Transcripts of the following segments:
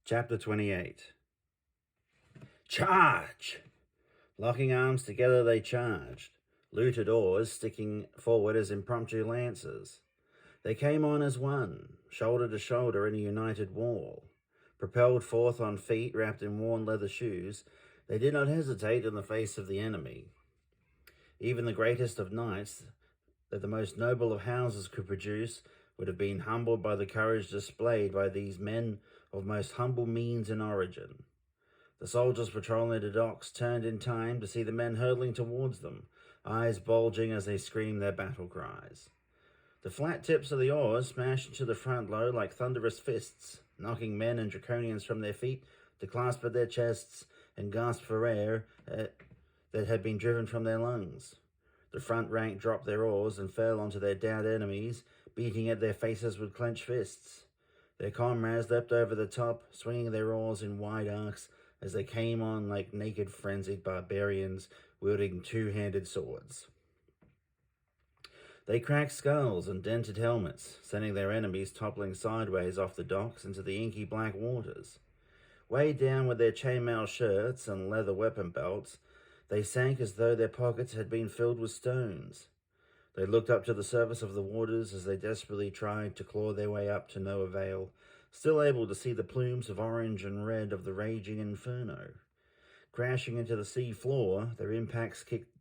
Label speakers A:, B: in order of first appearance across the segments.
A: Chapter 28. Charge! Locking arms together they charged, looted oars sticking forward as impromptu lances. They came on as one, shoulder to shoulder in a united wall. Propelled forth on feet wrapped in worn leather shoes, they did not hesitate in the face of the enemy. Even the greatest of knights that the most noble of houses could produce would have been humbled by the courage displayed by these men of most humble means and origin. The soldiers patrolling the docks turned in time to see the men hurtling towards them, eyes bulging as they screamed their battle cries. The flat tips of the oars smashed into the front low like thunderous fists, knocking men and draconians from their feet to clasp at their chests and gasp for air that had been driven from their lungs. The front rank dropped their oars and fell onto their dead enemies, beating at their faces with clenched fists. Their comrades leapt over the top, swinging their oars in wide arcs as they came on like naked, frenzied barbarians wielding two-handed swords. They cracked skulls and dented helmets, sending their enemies toppling sideways off the docks into the inky black waters. Weighed down with their chainmail shirts and leather weapon belts, they sank as though their pockets had been filled with stones. They looked up to the surface of the waters as they desperately tried to claw their way up to no avail, still able to see the plumes of orange and red of the raging inferno. Crashing into the sea floor, their impacts kicked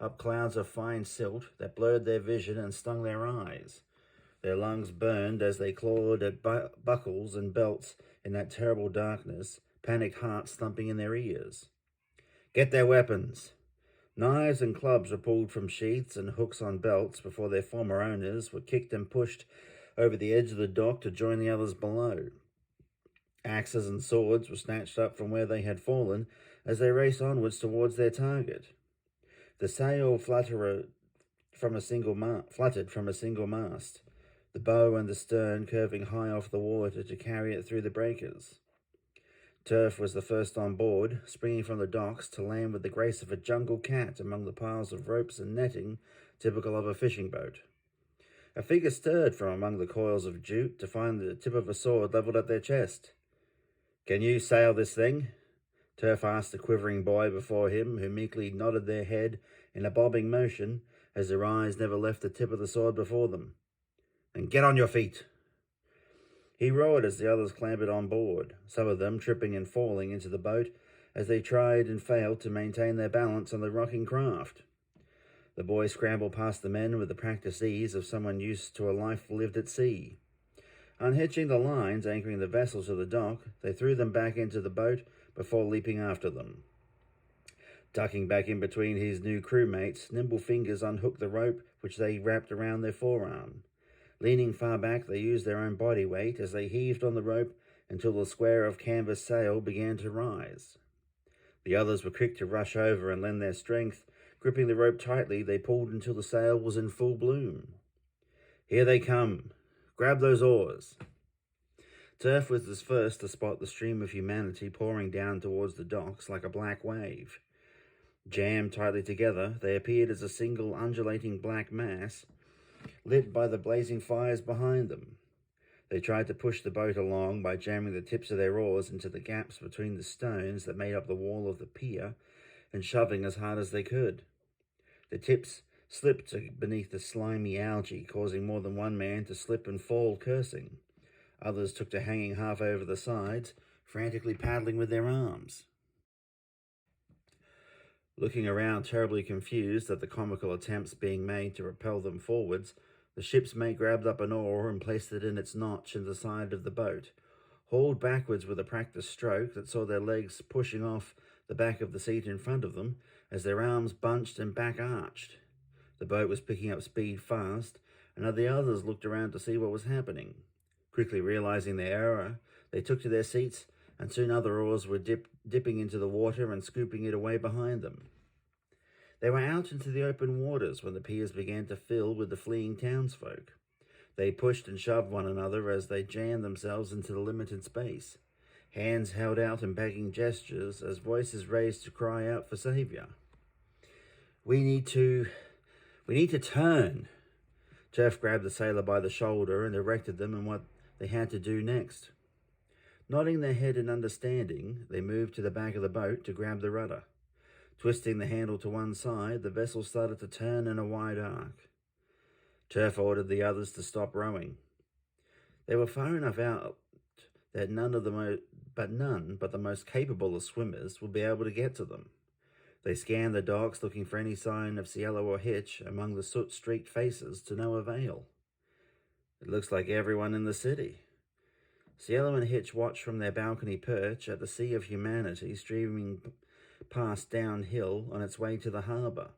A: up clouds of fine silt that blurred their vision and stung their eyes. Their lungs burned as they clawed at buckles and belts in that terrible darkness, panicked hearts thumping in their ears. Get their weapons! Knives and clubs were pulled from sheaths and hooks on belts before their former owners were kicked and pushed over the edge of the dock to join the others below. Axes and swords were snatched up from where they had fallen as they raced onwards towards their target. The sail fluttered from a single mast, the bow and the stern curving high off the water to carry it through the breakers. Turf was the first on board, springing from the docks to land with the grace of a jungle cat among the piles of ropes and netting typical of a fishing boat. A figure stirred from among the coils of jute to find the tip of a sword levelled at their chest. "Can you sail this thing?" Turf asked the quivering boy before him, who meekly nodded their head in a bobbing motion as their eyes never left the tip of the sword before them. "Then get on your feet." He roared as the others clambered on board, some of them tripping and falling into the boat as they tried and failed to maintain their balance on the rocking craft. The boy scrambled past the men with the practiced ease of someone used to a life lived at sea. Unhitching the lines anchoring the vessel to the dock, they threw them back into the boat before leaping after them. Ducking back in between his new crewmates, nimble fingers unhooked the rope which they wrapped around their forearm. Leaning far back, they used their own body weight as they heaved on the rope until the square of canvas sail began to rise. The others were quick to rush over and lend their strength. Gripping the rope tightly, they pulled until the sail was in full bloom. "Here they come. Grab those oars." Turf was the first to spot the stream of humanity pouring down towards the docks like a black wave. Jammed tightly together, they appeared as a single undulating black mass, lit by the blazing fires behind them. They tried to push the boat along by jamming the tips of their oars into the gaps between the stones that made up the wall of the pier and shoving as hard as they could. The tips slipped beneath the slimy algae, causing more than one man to slip and fall, cursing. Others took to hanging half over the sides, frantically paddling with their arms. Looking around terribly confused at the comical attempts being made to propel them forwards, the ship's mate grabbed up an oar and placed it in its notch in the side of the boat, hauled backwards with a practiced stroke that saw their legs pushing off the back of the seat in front of them as their arms bunched and back arched. The boat was picking up speed fast, and the others looked around to see what was happening. Quickly realizing their error, they took to their seats, and soon other oars were dipping into the water and scooping it away behind them. They were out into the open waters when the piers began to fill with the fleeing townsfolk. They pushed and shoved one another as they jammed themselves into the limited space, hands held out in begging gestures as voices raised to cry out for savior. We need to turn." Turf grabbed the sailor by the shoulder and directed them in what they had to do next. Nodding their head in understanding, they moved to the back of the boat to grab the rudder. Twisting the handle to one side, the vessel started to turn in a wide arc. Turf ordered the others to stop rowing. They were far enough out that none but the most capable of swimmers would be able to get to them. They scanned the docks looking for any sign of Cielo or Hitch among the soot-streaked faces to no avail. It looks like everyone in the city. Cielo and Hitch watched from their balcony perch at the sea of humanity streaming past downhill on its way to the harbour.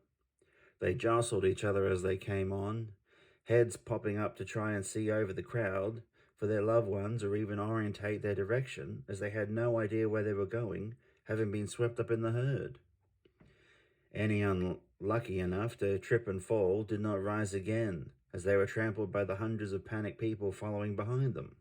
A: They jostled each other as they came on, heads popping up to try and see over the crowd for their loved ones or even orientate their direction, as they had no idea where they were going, having been swept up in the herd. Any unlucky enough to trip and fall did not rise again, as they were trampled by the hundreds of panicked people following behind them.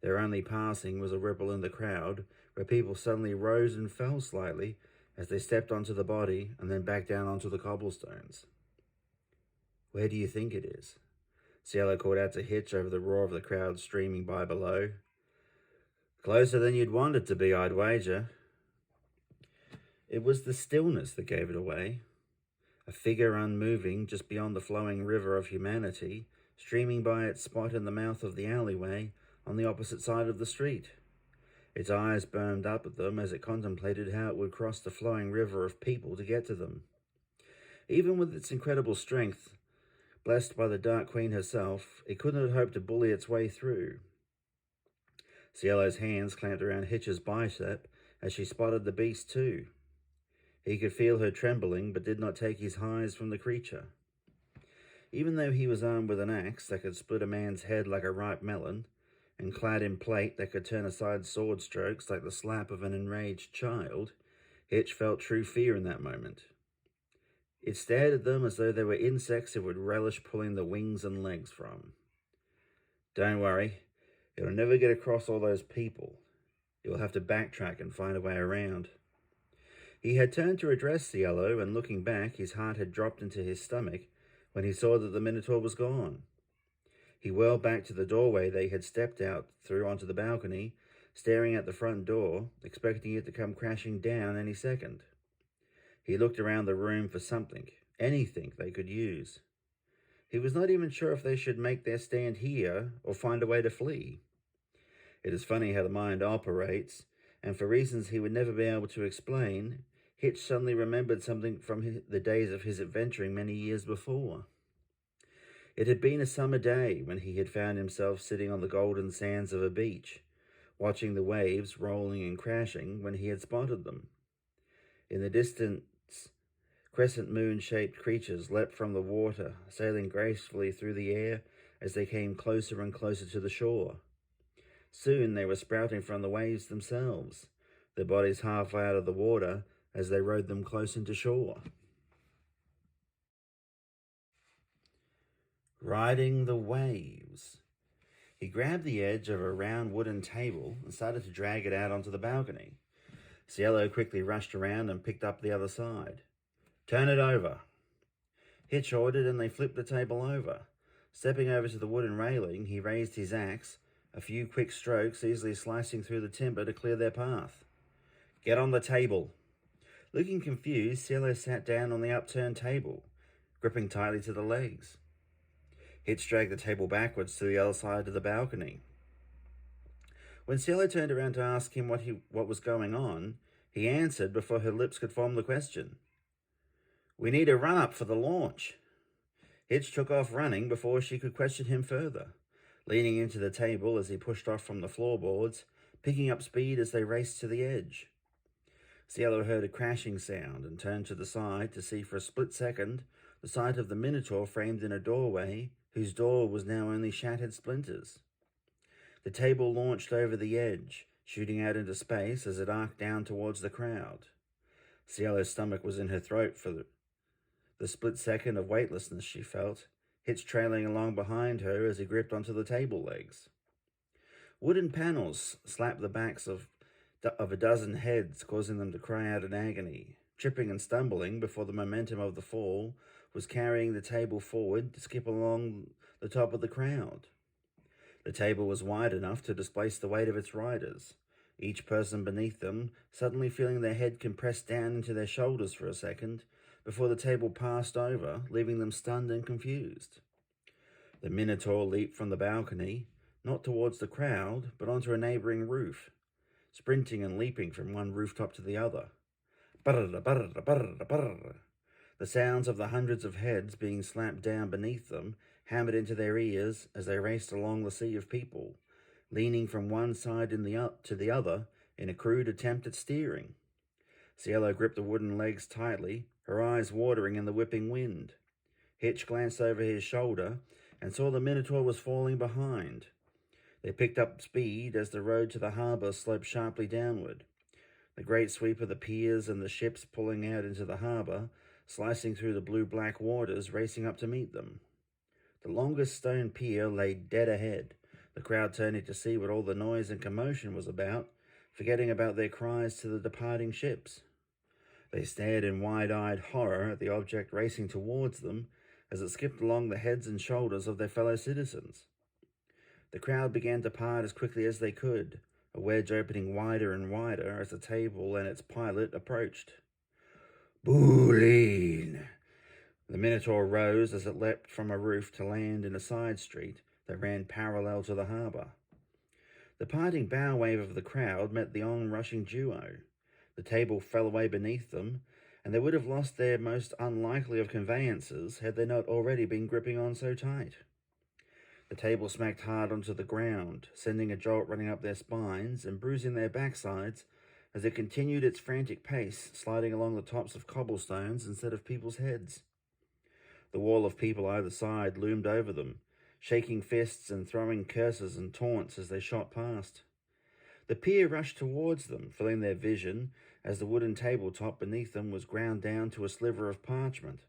A: Their only passing was a ripple in the crowd, where people suddenly rose and fell slightly as they stepped onto the body and then back down onto the cobblestones. "Where do you think it is?" Cielo called out to Hitch over the roar of the crowd streaming by below. "Closer than you'd want it to be, I'd wager." It was the stillness that gave it away. A figure unmoving just beyond the flowing river of humanity, streaming by its spot in the mouth of the alleyway on the opposite side of the street. Its eyes burned up at them as it contemplated how it would cross the flowing river of people to get to them. Even with its incredible strength, blessed by the Dark Queen herself, it could not hope to bully its way through. Cielo's hands clamped around Hitch's bicep as she spotted the beast too. He could feel her trembling, but did not take his eyes from the creature. Even though he was armed with an axe that could split a man's head like a ripe melon, and clad in plate that could turn aside sword strokes like the slap of an enraged child, Hitch felt true fear in that moment. It stared at them as though they were insects it would relish pulling the wings and legs from. "Don't worry, you'll never get across all those people. You'll have to backtrack and find a way around." He had turned to address Cielo, and looking back, his heart had dropped into his stomach when he saw that the Minotaur was gone. He whirled back to the doorway they had stepped out through onto the balcony, staring at the front door, expecting it to come crashing down any second. He looked around the room for something, anything they could use. He was not even sure if they should make their stand here or find a way to flee. It is funny how the mind operates, and for reasons he would never be able to explain, Hitch suddenly remembered something from the days of his adventuring many years before. It had been a summer day when he had found himself sitting on the golden sands of a beach, watching the waves rolling and crashing when he had spotted them. In the distance, crescent moon-shaped creatures leapt from the water, sailing gracefully through the air as they came closer and closer to the shore. Soon they were sprouting from the waves themselves, their bodies half out of the water as they rode them close into shore. Riding the waves. He grabbed the edge of a round wooden table and started to drag it out onto the balcony. Cielo quickly rushed around and picked up the other side. "Turn it over." Hitch ordered, and they flipped the table over. Stepping over to the wooden railing, he raised his axe, a few quick strokes easily slicing through the timber to clear their path. "Get on the table." Looking confused, Cielo sat down on the upturned table, gripping tightly to the legs. Hitch dragged the table backwards to the other side of the balcony. When Cielo turned around to ask him what was going on, he answered before her lips could form the question. "We need a run-up for the launch." Hitch took off running before she could question him further, leaning into the table as he pushed off from the floorboards, picking up speed as they raced to the edge. Cielo heard a crashing sound and turned to the side to see for a split second the sight of the Minotaur framed in a doorway whose door was now only shattered splinters. The table launched over the edge, shooting out into space as it arced down towards the crowd. Cielo's stomach was in her throat for the split second of weightlessness she felt, Hitch trailing along behind her as he gripped onto the table legs. Wooden panels slapped the backs of a dozen heads, causing them to cry out in agony, tripping and stumbling before the momentum of the fall was carrying the table forward to skip along the top of the crowd. The table was wide enough to displace the weight of its riders, each person beneath them suddenly feeling their head compressed down into their shoulders for a second before the table passed over, leaving them stunned and confused. The Minotaur leaped from the balcony, not towards the crowd, but onto a neighboring roof, sprinting and leaping from one rooftop to the other. The sounds of the hundreds of heads being slapped down beneath them hammered into their ears as they raced along the sea of people, leaning from one side to the other in a crude attempt at steering. Cielo gripped the wooden legs tightly, her eyes watering in the whipping wind. Hitch glanced over his shoulder and saw the Minotaur was falling behind. They picked up speed as the road to the harbour sloped sharply downward. The great sweep of the piers and the ships pulling out into the harbour, slicing through the blue-black waters, racing up to meet them. The longest stone pier lay dead ahead, the crowd turning to see what all the noise and commotion was about, forgetting about their cries to the departing ships. They stared in wide-eyed horror at the object racing towards them as it skipped along the heads and shoulders of their fellow citizens. The crowd began to part as quickly as they could, a wedge opening wider and wider as the table and its pilot approached. Boolin! The Minotaur rose as it leapt from a roof to land in a side street that ran parallel to the harbour. The parting bow wave of the crowd met the on-rushing duo. The table fell away beneath them, and they would have lost their most unlikely of conveyances had they not already been gripping on so tight. The table smacked hard onto the ground, sending a jolt running up their spines and bruising their backsides as it continued its frantic pace, sliding along the tops of cobblestones instead of people's heads. The wall of people either side loomed over them, shaking fists and throwing curses and taunts as they shot past. The pier rushed towards them, filling their vision as the wooden tabletop beneath them was ground down to a sliver of parchment,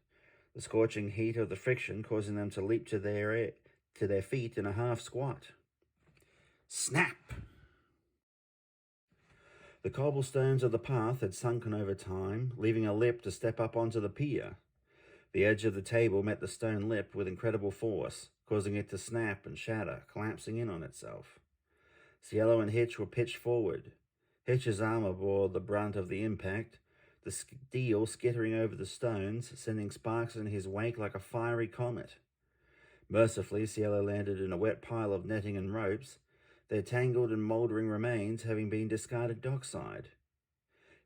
A: the scorching heat of the friction causing them to leap to their feet in a half squat. Snap! The cobblestones of the path had sunken over time, leaving a lip to step up onto the pier. The edge of the table met the stone lip with incredible force, causing it to snap and shatter, collapsing in on itself. Cielo and Hitch were pitched forward. Hitch's armor bore the brunt of the impact, the steel skittering over the stones, sending sparks in his wake like a fiery comet. Mercifully, Cielo landed in a wet pile of netting and ropes, their tangled and mouldering remains having been discarded dockside.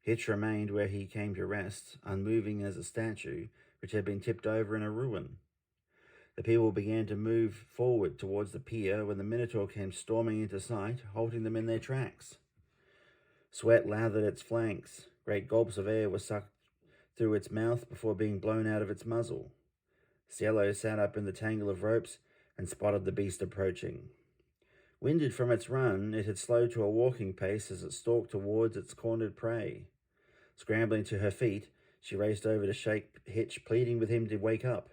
A: Hitch remained where he came to rest, unmoving as a statue which had been tipped over in a ruin. The people began to move forward towards the pier when the Minotaur came storming into sight, halting them in their tracks. Sweat lathered its flanks. Great gulps of air were sucked through its mouth before being blown out of its muzzle. Cielo sat up in the tangle of ropes and spotted the beast approaching. Winded from its run, it had slowed to a walking pace as it stalked towards its cornered prey. Scrambling to her feet, she raced over to shake Hitch, pleading with him to wake up.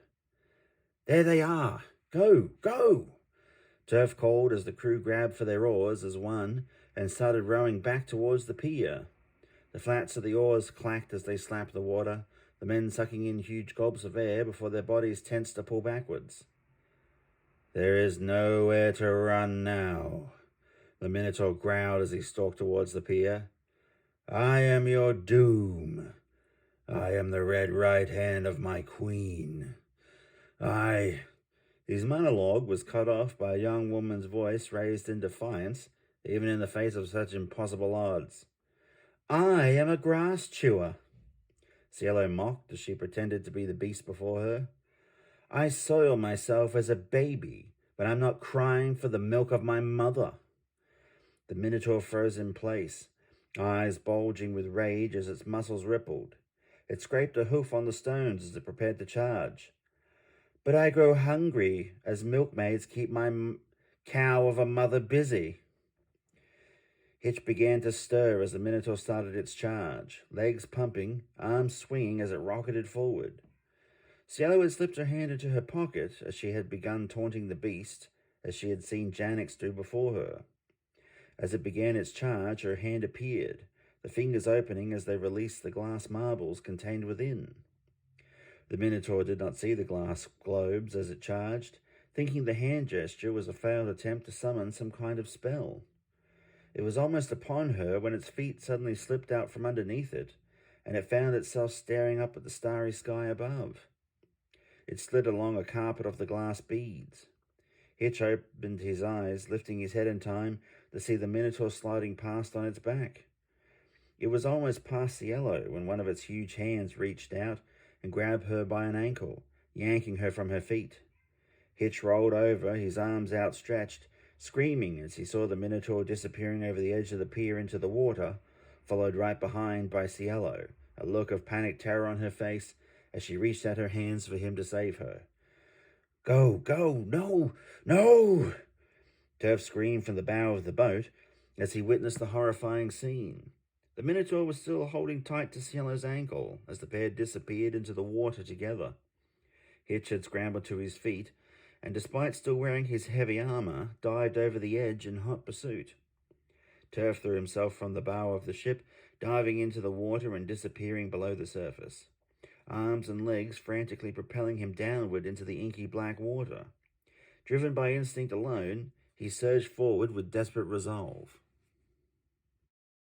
A: There they are! Go! Go! Turf called as the crew grabbed for their oars as one and started rowing back towards the pier. The flats of the oars clacked as they slapped the water, the men sucking in huge gulps of air before their bodies tensed to pull backwards. There is nowhere to run now, the Minotaur growled as he stalked towards the pier. I am your doom. I am the red right hand of my queen. His monologue was cut off by a young woman's voice raised in defiance, even in the face of such impossible odds. I am a grass chewer. Cielo mocked as she pretended to be the beast before her. I soil myself as a baby, but I'm not crying for the milk of my mother. The Minotaur froze in place, eyes bulging with rage as its muscles rippled. It scraped a hoof on the stones as it prepared to charge. But I grow hungry as milkmaids keep my cow of a mother busy. Hitch began to stir as the Minotaur started its charge, legs pumping, arms swinging as it rocketed forward. Cielo had slipped her hand into her pocket as she had begun taunting the beast, as she had seen Janix do before her. As it began its charge, her hand appeared, the fingers opening as they released the glass marbles contained within. The Minotaur did not see the glass globes as it charged, thinking the hand gesture was a failed attempt to summon some kind of spell. It was almost upon her when its feet suddenly slipped out from underneath it, and it found itself staring up at the starry sky above. It slid along a carpet of the glass beads. Hitch opened his eyes, lifting his head in time to see the Minotaur sliding past on its back. It was almost past Cielo when one of its huge hands reached out and grabbed her by an ankle, yanking her from her feet. Hitch rolled over, his arms outstretched, screaming as he saw the Minotaur disappearing over the edge of the pier into the water, followed right behind by Cielo, a look of panicked terror on her face as she reached out her hands for him to save her. Go, no, no! Turf screamed from the bow of the boat as he witnessed the horrifying scene. The Minotaur was still holding tight to Cielo's ankle as the pair disappeared into the water together. Hitch had scrambled to his feet, and despite still wearing his heavy armor, dived over the edge in hot pursuit. Turf threw himself from the bow of the ship, diving into the water and disappearing below the surface, arms and legs frantically propelling him downward into the inky black water. Driven by instinct alone, he surged forward with desperate resolve.